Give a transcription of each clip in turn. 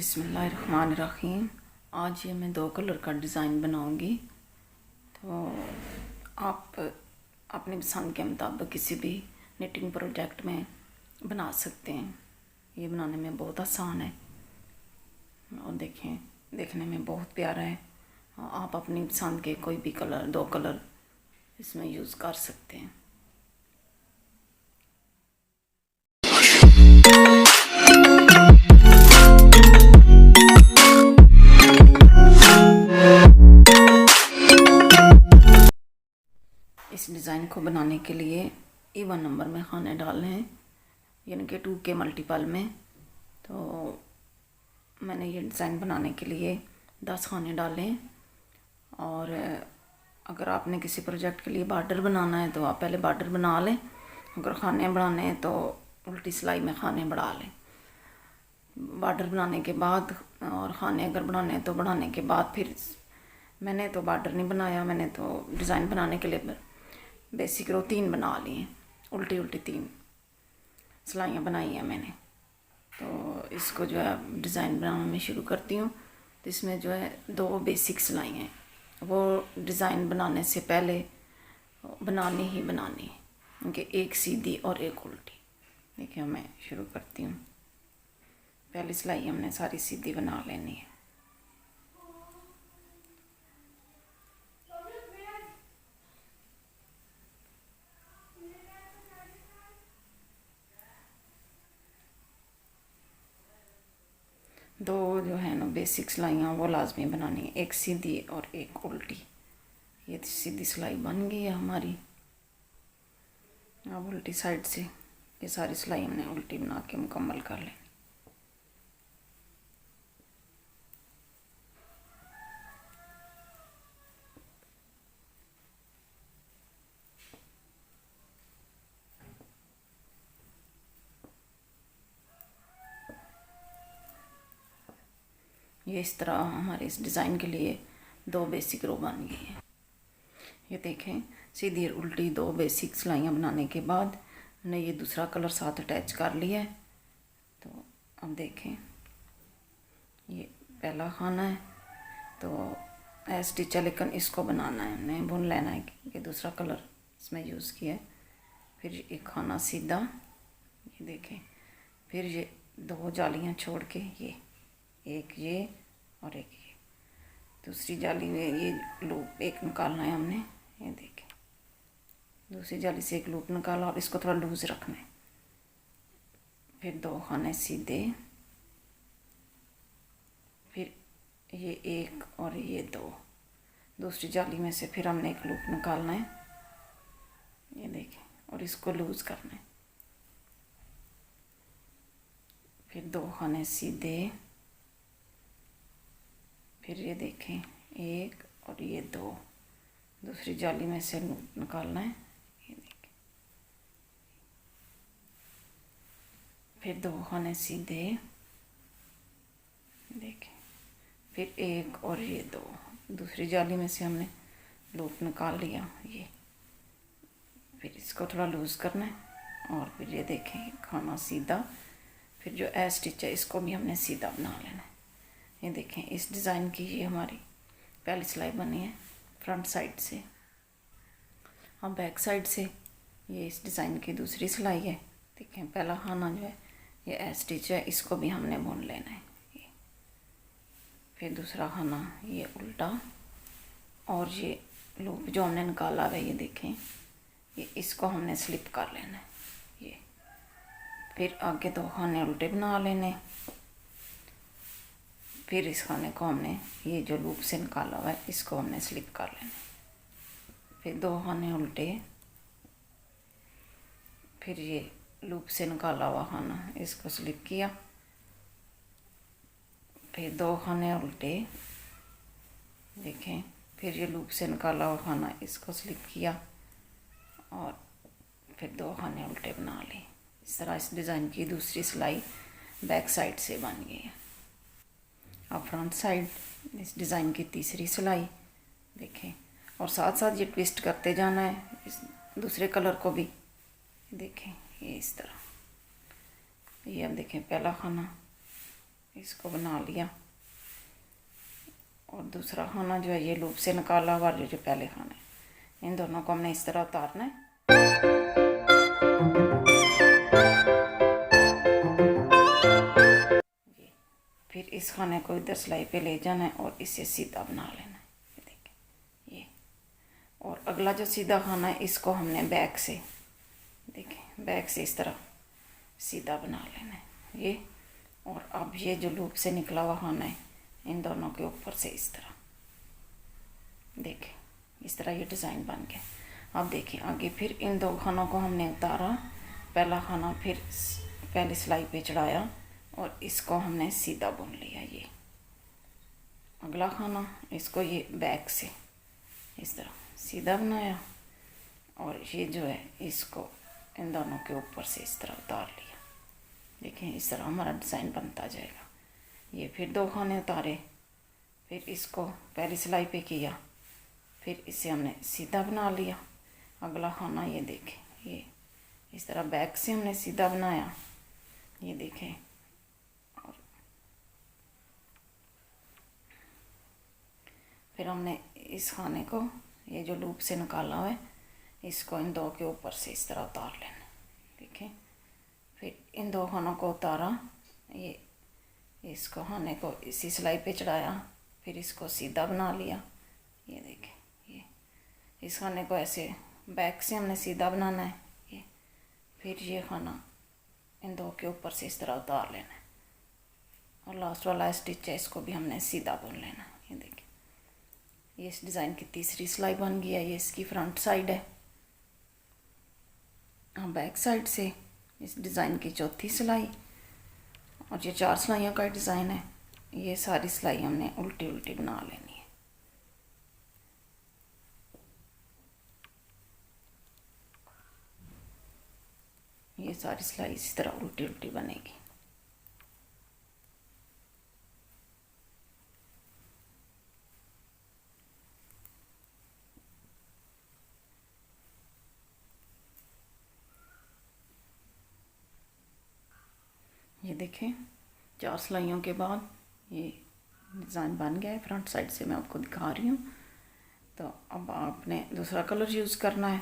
बिस्मिल्लाहिर्रहमानिर्रहीम। आज ये मैं 2 कलर का डिज़ाइन बनाऊंगी। तो आप अपनी पसंद के मुताबिक किसी भी निटिंग प्रोजेक्ट में बना सकते हैं। ये बनाने में बहुत आसान है और देखें, देखने में बहुत प्यारा है। आप अपनी पसंद के कोई भी कलर 2 कलर इसमें यूज़ कर सकते हैं। इस डिज़ाइन को बनाने के लिए इवन नंबर में खाने डालने हैं, यानी कि 2 के मल्टीपल में। तो मैंने ये डिज़ाइन बनाने के लिए 10 खाने डाले। और अगर आपने किसी प्रोजेक्ट के लिए बॉर्डर बनाना है तो आप पहले बॉर्डर बना लें। अगर खाने बढ़ाने हैं तो उल्टी सिलाई में खाने बढ़ा लें। बॉर्डर बनाने के बाद और खाने अगर बनाने हैं तो बढ़ाने के बाद फिर मैंने तो बॉर्डर नहीं बनाया, मैंने तो डिज़ाइन बनाने के लिए बेसिक रो 3 बना ली हैं, उल्टी 3 सिलाइयाँ बनाई हैं मैंने। तो इसको जो है डिज़ाइन बनाना मैं शुरू करती हूँ। तो इसमें जो है 2 बेसिक सिलाई हैं, वो डिज़ाइन बनाने से पहले बनानी ही बनानी है, क्योंकि एक सीधी और एक उल्टी। देखिए मैं शुरू करती हूँ। पहली सिलाई हमने सारी सीधी बना लेनी है। दो जो है ना बेसिक सिलाइयाँ वो लाजमी बनानी है, एक सीधी और एक उल्टी। ये सीधी सिलाई बन गई है हमारी। अब उल्टी साइड से ये सारी सिलाई हमने उल्टी बना के मुकम्मल कर लें। ये इस तरह हमारे इस डिज़ाइन के लिए 2 बेसिक रो बन गई है। ये देखें, सीधी और उल्टी 2 बेसिक सिलाइयाँ बनाने के बाद हमने ये दूसरा कलर साथ अटैच कर लिया है। तो अब देखें, ये पहला खाना है तो स्टिच है, लेकिन इसको बनाना है, हमने बुन लेना है कि दूसरा कलर इसमें यूज़ किया है। फिर एक खाना सीधा, ये देखें, फिर ये 2 जालियाँ छोड़ के ये एक ये और एक ये दूसरी जाली में ये लूप एक निकालना है हमने। ये देखें, दूसरी जाली से एक लूप निकाला और इसको थोड़ा लूज रखना है। फिर 2 खाने सीधे, फिर ये एक और ये 2, दूसरी जाली में से फिर हमने एक लूप निकालना है। ये देखें, और इसको लूज करना है। फिर 2 खाने सीधे, फिर ये देखें एक और ये 2, दूसरी जाली में से लूप निकालना है। ये देखें, फिर 2 खाने सीधे, देखें, फिर एक और ये 2, दूसरी जाली में से हमने लूप निकाल लिया। ये फिर इसको थोड़ा लूज़ करना है और फिर ये देखें खाना सीधा। फिर जो स्टिच है इसको भी हमने सीधा बना लेना है। ये देखें, इस डिज़ाइन की ये हमारी पहली सिलाई बनी है फ्रंट साइड से। अब बैक साइड से ये इस डिज़ाइन की दूसरी सिलाई है। देखें, पहला खाना जो है ये स्टिच है, इसको भी हमने बुन लेना है। ये फिर दूसरा खाना ये उल्टा, और ये लूप जो हमने निकाला है ये देखें, ये इसको हमने स्लिप कर लेना है। ये फिर आगे 2 खाने उल्टे बना लेने। फिर इस खाने को हमने ये जो लूप से निकाला हुआ है इसको हमने स्लिप कर लेना। फिर 2 खाने उल्टे, फिर ये लूप से निकाला हुआ खाना इसको स्लिप किया। फिर 2 खाने उल्टे, देखें, फिर ये लूप से निकाला हुआ खाना इसको स्लिप किया और फिर 2 खाने उल्टे बना लिए। इस तरह इस डिज़ाइन की दूसरी सिलाई बैक साइड से बन गई है। अब फ्रंट साइड इस डिज़ाइन की तीसरी सिलाई देखें, और साथ साथ ये ट्विस्ट करते जाना है इस दूसरे कलर को भी। देखें ये इस तरह, ये अब देखें पहला खाना इसको बना लिया। और दूसरा खाना जो है ये लूप से निकाला हुआ जो पहले खाना है, इन दोनों को हमने इस तरह उतारना है। फिर इस खाने को इधर सिलाई पे ले जाना है और इसे सीधा बना लेना है, ये देखें ये। और अगला जो सीधा खाना है इसको हमने बैक से, देखें बैक से इस तरह सीधा बना लेना है ये। और अब ये जो लूप से निकला हुआ खाना है इन दोनों के ऊपर से इस तरह, देखें इस तरह ये डिज़ाइन बन गया। अब देखिए आगे फिर इन दो खानों को हमने उतारा, पहला खाना फिर पहले सिलाई पे चढ़ाया और इसको हमने सीधा बुन लिया। ये अगला खाना, इसको ये बैक से इस तरह सीधा बनाया और ये जो है इसको इन दोनों के ऊपर से इस तरह उतार लिया। देखें इस तरह हमारा डिज़ाइन बनता जाएगा। ये फिर दो खाने उतारे, फिर इसको पहली सिलाई पे किया, फिर इसे हमने सीधा बना लिया। अगला खाना ये देखें ये इस तरह बैक से हमने सीधा बनाया, ये देखें। और फिर हमने इस खाने को ये जो लूप से निकाला हुआ है इसको इन दो के ऊपर से इस तरह उतार लेना, देखें। फिर इन दो खानों को उतारा, ये इसको खाने को इसी सिलाई पे चढ़ाया, फिर इसको सीधा बना लिया, ये देखें ये। इस खाने को ऐसे बैक से हमने सीधा बनाना है ये। फिर ये खाना इन दो के ऊपर से इस तरह उतार लेना है और लास्ट वाला स्टिच है इसको भी हमने सीधा बुन लेना, ये देखें। ये इस डिज़ाइन की तीसरी सिलाई बन गई है। ये इसकी फ्रंट साइड है। बैक साइड से इस डिज़ाइन की चौथी सिलाई, और ये 4 सिलाइयों का डिज़ाइन है। ये सारी सिलाई हमने उल्टी उल्टी बना लेनी है। ये सारी सिलाई इसी तरह उल्टी उल्टी बनेगी। ये देखें 4 सिलाइयों के बाद ये डिज़ाइन बन गया है। फ्रंट साइड से मैं आपको दिखा रही हूँ। तो अब आपने दूसरा कलर यूज़ करना है।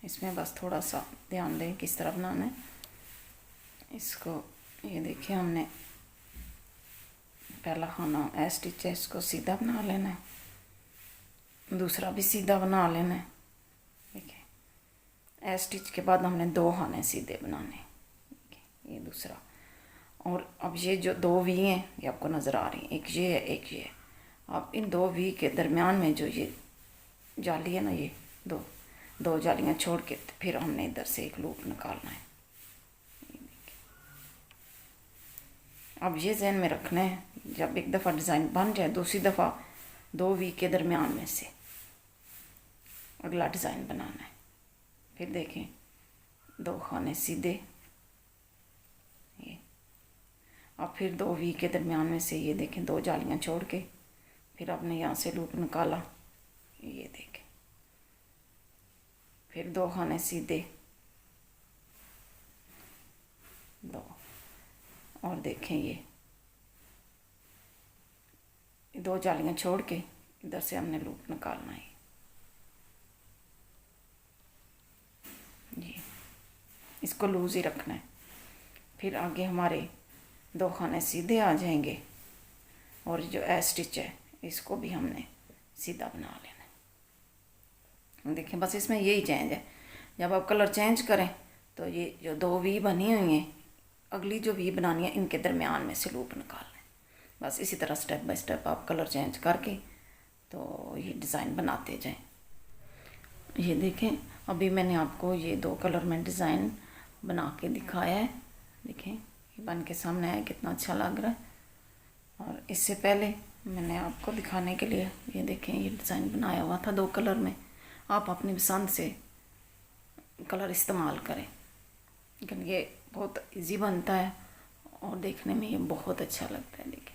इसमें बस थोड़ा सा ध्यान दें किस तरह बनाना है इसको। ये देखिए हमने पहला खाना ए स्टिच है, इसको सीधा बना लेना है, दूसरा भी सीधा बना लेना है। देखिए ए स्टिच के बाद हमने 2 खाने सीधे बनाने, ये दूसरा। और अब ये जो 2 वी हैं ये आपको नज़र आ रही हैं, एक ये है एक ये है। अब इन 2 वी के दरमियान में जो ये जाली है ना, ये दो जालियाँ छोड़ के फिर हमने इधर से एक लूप निकालना है। अब ये ज़हन में रखना है, जब एक दफ़ा डिज़ाइन बन जाए दूसरी दफ़ा 2 वी के दरमियान में से अगला डिज़ाइन बनाना है। फिर देखें 2 खाने सीधे, ये। अब फिर 2 वी के दरमियान में से ये देखें 2 जालियाँ छोड़ के फिर आपने यहाँ से लूप निकाला, ये देखें। फिर 2 खाने सीधे, 2, और देखें ये 2 जालियाँ छोड़ के इधर से हमने लूप निकालना है। ये इसको लूज़ ही रखना है। फिर आगे हमारे 2 खाने सीधे आ जाएंगे और जो ए स्टिच है इसको भी हमने सीधा बना लेना है। देखें बस इसमें यही चेंज है, जब आप कलर चेंज करें तो ये जो 2 वी बनी हुई हैं अगली जो वी बनानी है इनके दरमियान में से लूप निकालना है। बस इसी तरह स्टेप बाय स्टेप आप कलर चेंज करके तो ये डिज़ाइन बनाते जाएं। ये देखें अभी मैंने आपको ये 2 कलर में डिज़ाइन बना के दिखाया है। देखें ये बन के सामने आया, कितना अच्छा लग रहा है। और इससे पहले मैंने आपको दिखाने के लिए ये देखें ये डिज़ाइन बनाया हुआ था 2 कलर में। आप अपनी पसंद से कलर इस्तेमाल करें, लेकिन ये बहुत इजी बनता है और देखने में ये बहुत अच्छा लगता है। देखिए